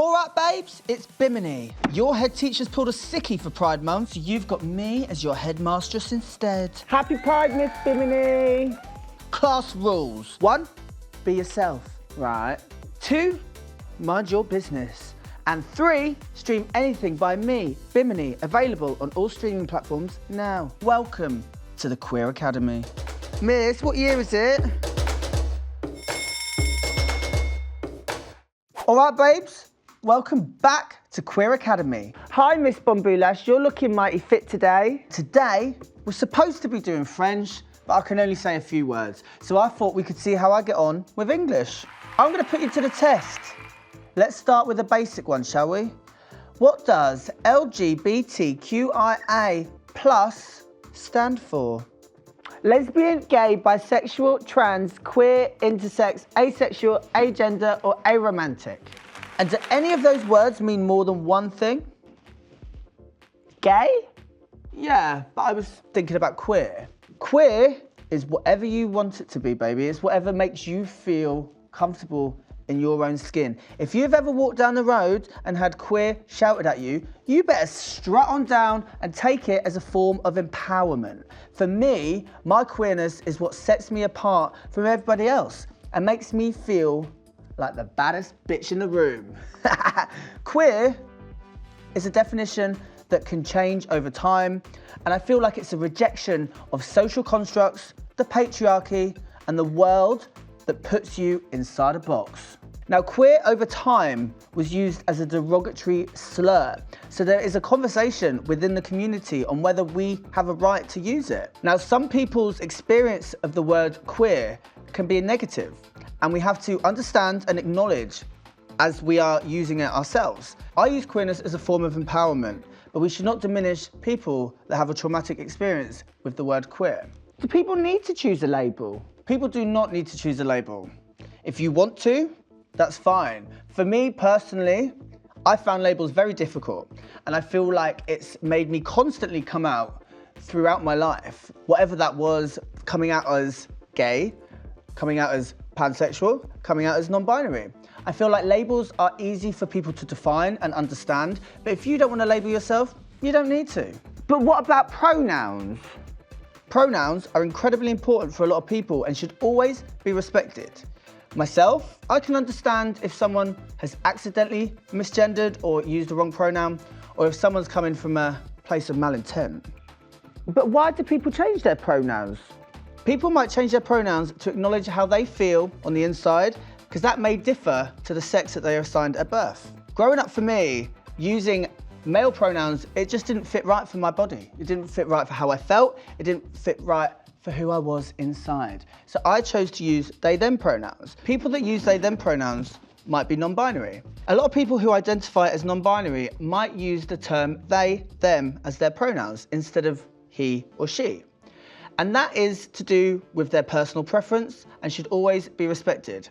All right, babes, it's Bimini. Your head teacher's pulled a sickie for Pride Month, so you've got me as your headmistress instead. Happy Pride, Miss Bimini. Class rules. 1, be yourself. Right. 2, mind your business. And 3, stream anything by me, Bimini, available on all streaming platforms now. Welcome to the Queer Academy. Miss, what year is it? All right, babes, welcome back to Queer Academy. Hi, Miss Bon-boulash. You're looking mighty fit today. Today, we're supposed to be doing French, but I can only say a few words. So I thought we could see how I get on with English. I'm gonna put you to the test. Let's start with a basic one, shall we? What does LGBTQIA+ stand for? Lesbian, gay, bisexual, trans, queer, intersex, asexual, agender, or aromantic. And do any of those words mean more than one thing? Gay? Yeah, but I was thinking about queer. Queer is whatever you want it to be, baby. It's whatever makes you feel comfortable in your own skin. If you've ever walked down the road and had queer shouted at you, you better strut on down and take it as a form of empowerment. For me, my queerness is what sets me apart from everybody else and makes me feel like the baddest bitch in the room. Queer is a definition that can change over time, and I feel like it's a rejection of social constructs, the patriarchy, and the world that puts you inside a box. Now, queer over time was used as a derogatory slur, so there is a conversation within the community on whether we have a right to use it. Now, some people's experience of the word queer can be negative, and we have to understand and acknowledge as we are using it ourselves. I use queerness as a form of empowerment, but we should not diminish people that have a traumatic experience with the word queer. Do people need to choose a label? People do not need to choose a label. If you want to, that's fine. For me personally, I found labels very difficult, and I feel like it's made me constantly come out throughout my life. Whatever that was, coming out as gay, coming out as pansexual, coming out as non-binary. I feel like labels are easy for people to define and understand, but if you don't want to label yourself, you don't need to. But what about pronouns? Pronouns are incredibly important for a lot of people and should always be respected. Myself, I can understand if someone has accidentally misgendered or used the wrong pronoun, or if someone's coming from a place of malintent. But why do people change their pronouns? People might change their pronouns to acknowledge how they feel on the inside, because that may differ to the sex that they are assigned at birth. Growing up for me, using male pronouns, it just didn't fit right for my body. It didn't fit right for how I felt. It didn't fit right for who I was inside. So I chose to use they, them pronouns. People that use they, them pronouns might be non-binary. A lot of people who identify as non-binary might use the term they, them as their pronouns instead of he or she. And that is to do with their personal preference and should always be respected.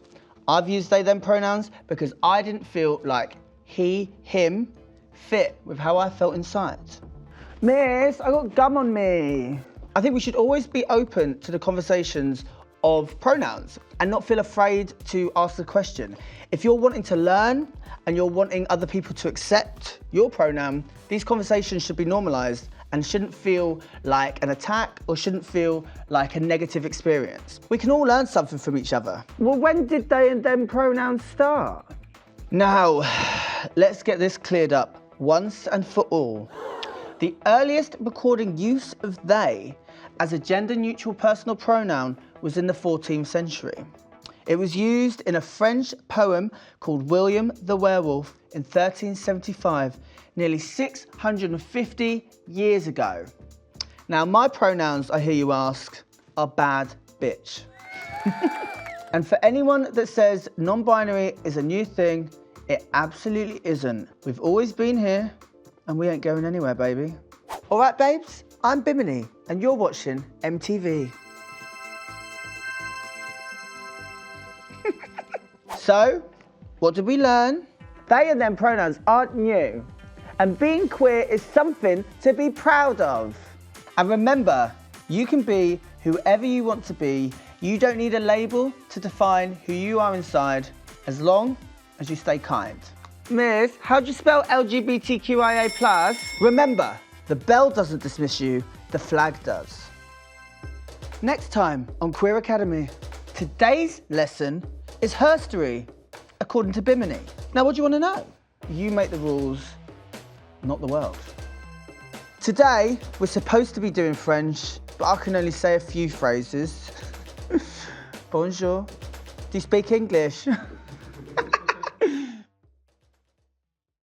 I've used they, them pronouns because I didn't feel like he, him fit with how I felt inside. Miss, I got gum on me. I think we should always be open to the conversations of pronouns and not feel afraid to ask the question. If you're wanting to learn and you're wanting other people to accept your pronoun, these conversations should be normalized and shouldn't feel like an attack or shouldn't feel like a negative experience. We can all learn something from each other. Well, when did they and them pronouns start? Now, let's get this cleared up once and for all. The earliest recording use of they as a gender-neutral personal pronoun was in the 14th century. It was used in a French poem called William the Werewolf in 1375, nearly 650 years ago. Now, my pronouns, I hear you ask, are bad bitch. And for anyone that says non-binary is a new thing, it absolutely isn't. We've always been here, and we ain't going anywhere, baby. All right, babes, I'm Bimini, and you're watching MTV. So, what did we learn? They and them pronouns aren't new, and being queer is something to be proud of. And remember, you can be whoever you want to be. You don't need a label to define who you are inside, as long as you stay kind. Miss, how do you spell LGBTQIA+? Remember, the bell doesn't dismiss you, the flag does. Next time on Queer Academy, today's lesson is herstory, according to Bimini. Now, what do you want to know? You make the rules, not the world. Today, we're supposed to be doing French, but I can only say a few phrases. Bonjour. Do you speak English?